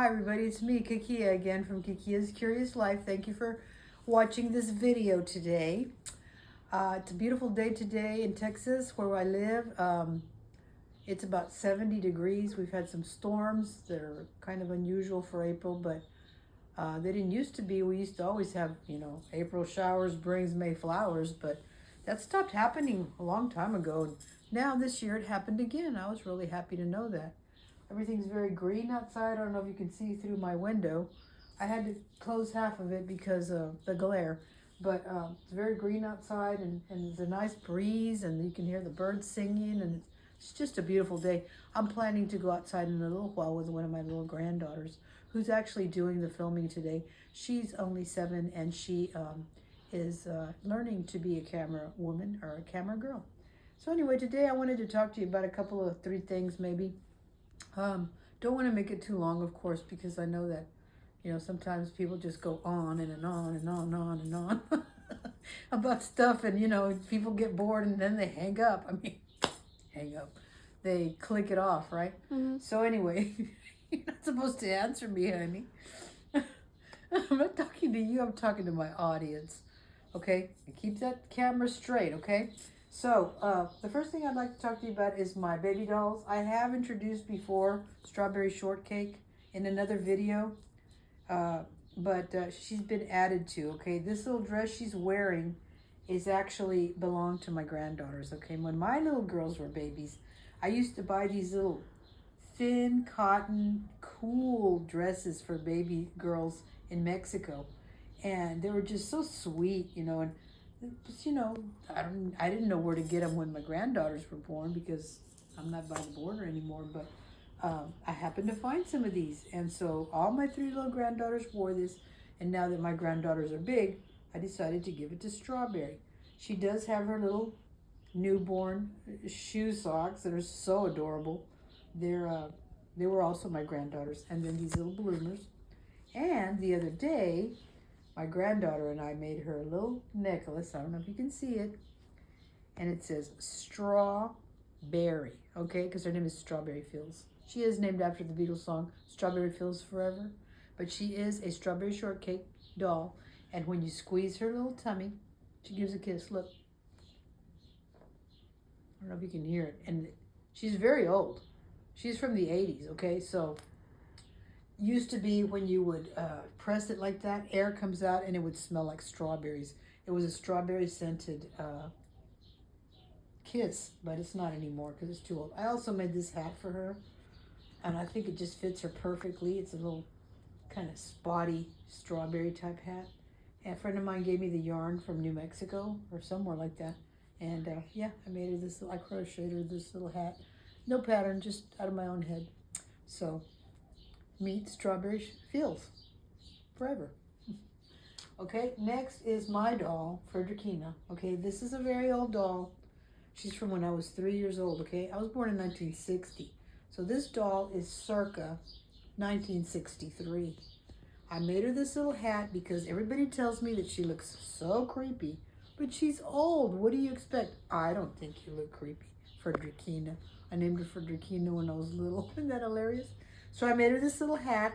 Hi everybody, it's me, Kikia, again from Kikia's Curious Life. Thank you for watching this video today. It's a beautiful day today in Texas where I live. It's about 70 degrees. We've had some storms that are kind of unusual for April, but they didn't used to be. We used to always have, April showers brings May flowers, but that stopped happening a long time ago. Now this year it happened again. I was really happy to know that. Everything's very green outside. I don't know if you can see through my window. I had to close half of it because of the glare. But it's very green outside, and there's a nice breeze, and you can hear the birds singing, and it's just a beautiful day. I'm planning to go outside in a little while with one of my little granddaughters, who's actually doing the filming today. She's only 7, and she is learning to be a camera woman or a camera girl. So anyway, today I wanted to talk to you about a couple of 3 things maybe. Don't want to make it too long, of course, because I know that, sometimes people just go on and on and on and on and on about stuff, and, people get bored and then they hang up. I mean, hang up. They click it off, right? Mm-hmm. So anyway, you're not supposed to answer me, honey. I'm not talking to you, I'm talking to my audience, okay? And keep that camera straight, okay? So, the first thing I'd like to talk to you about is my baby dolls. I have introduced before Strawberry Shortcake in another video, but she's been added to, okay? This little dress she's wearing is actually belonged to my granddaughters, okay? When my little girls were babies, I used to buy these little thin cotton, cool dresses for baby girls in Mexico, and they were just so sweet, and I didn't know where to get them when my granddaughters were born because I'm not by the border anymore, but I happened to find some of these. And so all my 3 little granddaughters wore this. And now that my granddaughters are big, I decided to give it to Strawberry. She does have her little newborn shoe socks that are so adorable. They were also my granddaughters. And then these little bloomers. And the other day, my granddaughter and I made her a little necklace. I don't know if you can see it. And it says Strawberry, okay? Because her name is Strawberry Fields. She is named after the Beatles song, Strawberry Fields Forever. But she is a strawberry shortcake doll. And when you squeeze her little tummy, she gives a kiss. Look. I don't know if you can hear it. And she's very old. She's from the 80s, okay? So used to be when you would press it like that, air comes out and it would smell like strawberries. It was a strawberry scented kiss, but it's not anymore because it's too old. I also made this hat for her, and I think it just fits her perfectly. It's a little kind of spotty strawberry type hat. And a friend of mine gave me the yarn from New Mexico or somewhere like that. And yeah, I made her this, I crocheted her this little hat. No pattern, just out of my own head. So, meet Strawberry Fields forever. Okay, next is my doll, Frederickina. Okay, this is a very old doll. She's from when I was 3 years old, okay? I was born in 1960. So this doll is circa 1963. I made her this little hat because everybody tells me that she looks so creepy. But she's old. What do you expect? I don't think you look creepy, Frederickina. I named her Frederickina when I was little. Isn't that hilarious? So I made her this little hat,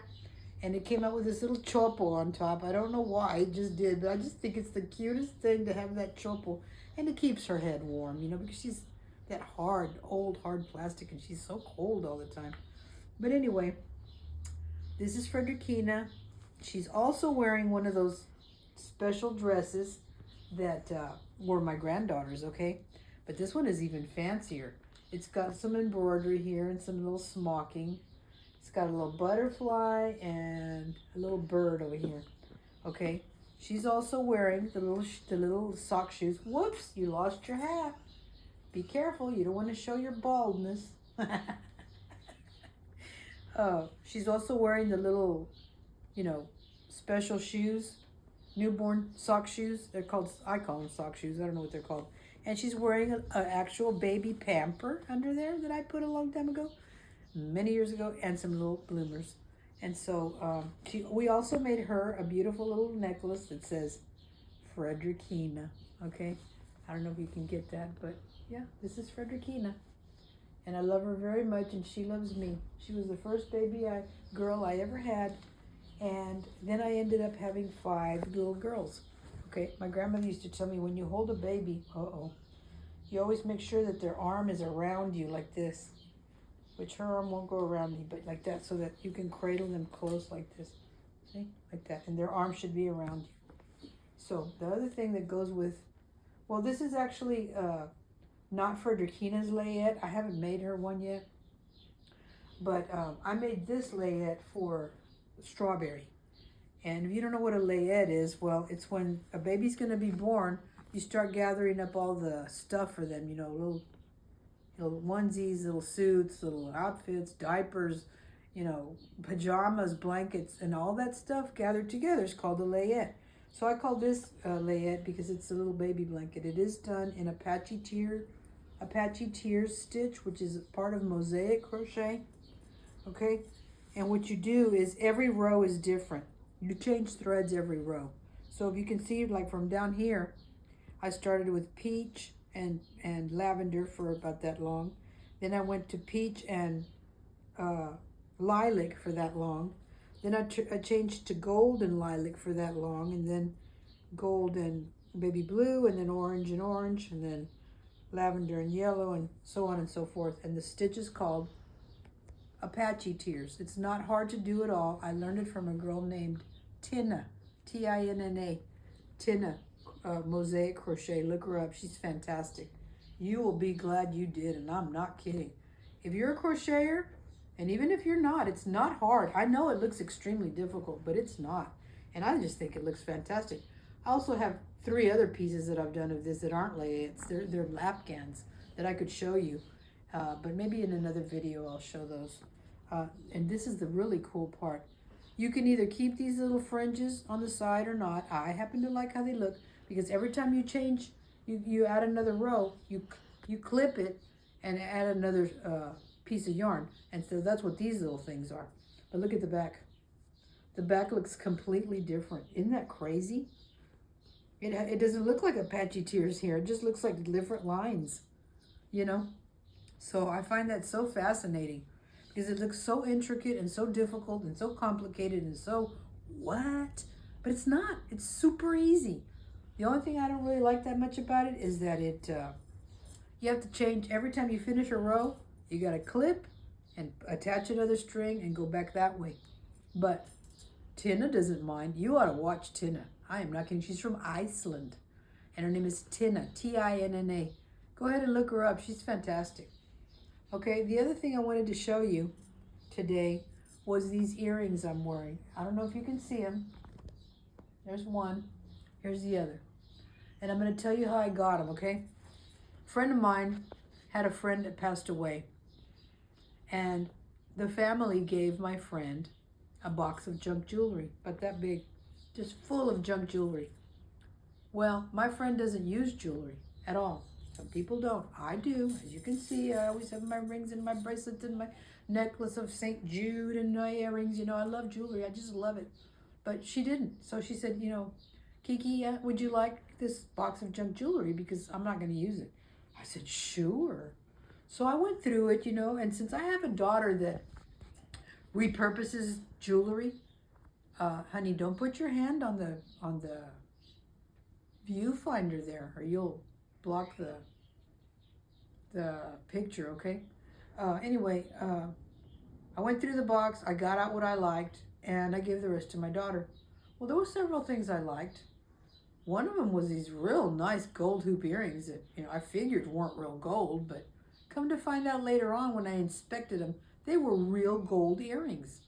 and it came out with this little chopo on top. I don't know why, it just did, but I just think it's the cutest thing to have that chopo. And it keeps her head warm, because she's that hard, old, hard plastic, and she's so cold all the time. But anyway, this is Frederickina. She's also wearing one of those special dresses that were my granddaughters, okay? But this one is even fancier. It's got some embroidery here and some little smocking. It's got a little butterfly and a little bird over here, okay? She's also wearing the little sock shoes. Whoops, you lost your hat. Be careful, you don't want to show your baldness. She's also wearing the little, special shoes, newborn sock shoes. They're called, I call them sock shoes. I don't know what they're called. And she's wearing an actual baby pamper under there that I put a long time ago. Many years ago, and some little bloomers. And so we also made her a beautiful little necklace that says Frederickina, okay? I don't know if you can get that, but yeah, this is Frederickina. And I love her very much, and she loves me. She was the first girl I ever had. And then I ended up having 5 little girls. Okay, my grandmother used to tell me, when you hold a baby, you always make sure that their arm is around you like this, which her arm won't go around me, but like that, so that you can cradle them close like this. See, like that, and their arm should be around you. So the other thing that goes with, well, this is actually not for Drakina's layette. I haven't made her one yet, but I made this layette for Strawberry. And if you don't know what a layette is, well, it's when a baby's going to be born, you start gathering up all the stuff for them, you know, little onesies, little suits, little outfits, diapers, you know, pajamas, blankets, and all that stuff gathered together is called a layette. So I call this layette because it's a little baby blanket. It is done in Apache Tears stitch, which is part of Mosaic crochet. Okay, and what you do is every row is different. You change threads every row. So if you can see, like from down here, I started with peach and lavender for about that long. Then I went to peach and lilac for that long. Then I changed to gold and lilac for that long, and then gold and baby blue, and then orange, and then lavender and yellow, and so on and so forth. And the stitch is called Apache Tears. It's not hard to do at all. I learned it from a girl named Tina, T-I-N-N-A, Tina, Mosaic crochet. Look her up. She's fantastic. You will be glad you did, and I'm not kidding. If you're a crocheter, and even if you're not, it's not hard. I know it looks extremely difficult, but it's not. And I just think it looks fantastic. I also have 3 other pieces that I've done of this that aren't layettes. They're lapgans that I could show you. But maybe in another video I'll show those. And this is the really cool part. You can either keep these little fringes on the side or not. I happen to like how they look, because every time you change, you add another row, you clip it and add another piece of yarn. And so that's what these little things are. But look at the back. The back looks completely different. Isn't that crazy? It doesn't look like Apache Tears here. It just looks like different lines, you know? So I find that so fascinating, because it looks so intricate and so difficult and so complicated and so what? But it's not. It's super easy. The only thing I don't really like that much about it is that you have to change every time you finish a row. You got to clip and attach another string and go back that way. But Tina doesn't mind. You ought to watch Tina. I am not kidding. She's from Iceland, and her name is Tina, T-I-N-N-A. Go ahead and look her up. She's fantastic. Okay, the other thing I wanted to show you today was these earrings I'm wearing. I don't know if you can see them. There's one. Here's the other. And I'm going to tell you how I got them, okay? A friend of mine had a friend that passed away. And the family gave my friend a box of junk jewelry, about that big, just full of junk jewelry. Well, my friend doesn't use jewelry at all. Some people don't. I do. As you can see, I always have my rings and my bracelets and my necklace of St. Jude and my earrings. You know, I love jewelry. I just love it. But she didn't. So she said, you know, Kiki, would you like this box of junk jewelry? Because I'm not going to use it. I said, sure. So I went through it, you know, and since I have a daughter that repurposes jewelry, honey, don't put your hand on the viewfinder there, or you'll block the picture, okay? Anyway, I went through the box, I got out what I liked, and I gave the rest to my daughter. Well, there were several things I liked. One of them was these real nice gold hoop earrings that, you know, I figured weren't real gold, but come to find out later on when I inspected them, they were real gold earrings,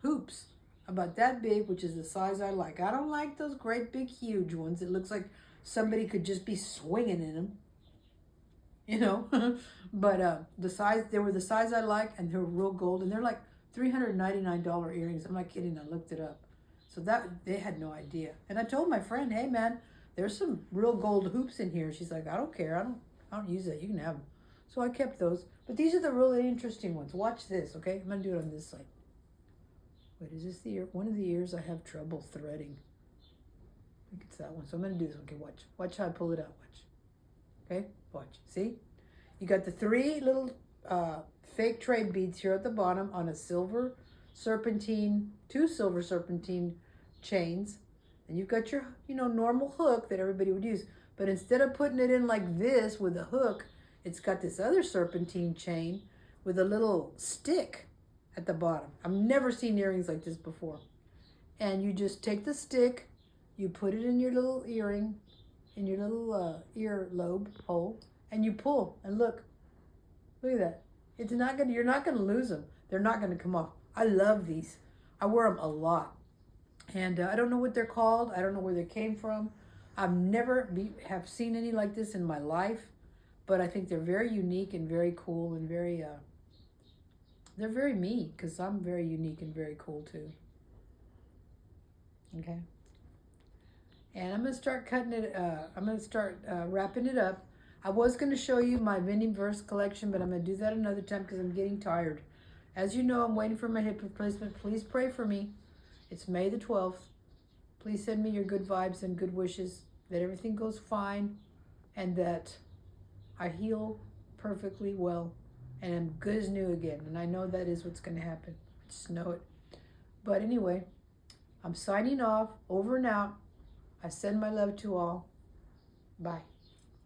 hoops, about that big, which is the size I like. I don't like those great big huge ones. It looks like somebody could just be swinging in them, you know. But the size, they were the size I like, and they were real gold, and they're like $399 earrings. I'm not kidding. I looked it up. So that, they had no idea. And I told my friend, hey man, there's some real gold hoops in here. She's like, I don't care. I don't use that. You can have them. So I kept those. But these are the really interesting ones. Watch this, okay? I'm going to do it on this side. Wait, is this the ear? One of the ears I have trouble threading. I think it's that one. So I'm going to do this. Okay, watch. Watch how I pull it out. Watch. Okay? Watch. See? You got the 3 little fake trade beads here at the bottom on a silver serpentine, 2 silver serpentine chains. And you've got your, normal hook that everybody would use. But instead of putting it in like this with a hook, it's got this other serpentine chain with a little stick at the bottom. I've never seen earrings like this before. And you just take the stick, you put it in your little earring, in your little ear lobe hole, and you pull. And look at that. It's not gonna. You're not gonna lose them. They're not gonna come off. I love these. I wear them a lot, and I don't know what they're called. I don't know where they came from. I've never have seen any like this in my life, but I think they're very unique and very cool and very. They're very me, because I'm very unique and very cool too. Okay. And I'm gonna start cutting it. I'm gonna start wrapping it up. I was going to show you my vending verse collection, but I'm going to do that another time because I'm getting tired. As you know, I'm waiting for my hip replacement. Please pray for me. It's May the 12th. Please send me your good vibes and good wishes, that everything goes fine and that I heal perfectly well and I'm good as new again. And I know that is what's going to happen. I just know it. But anyway, I'm signing off. Over and out. I send my love to all. Bye.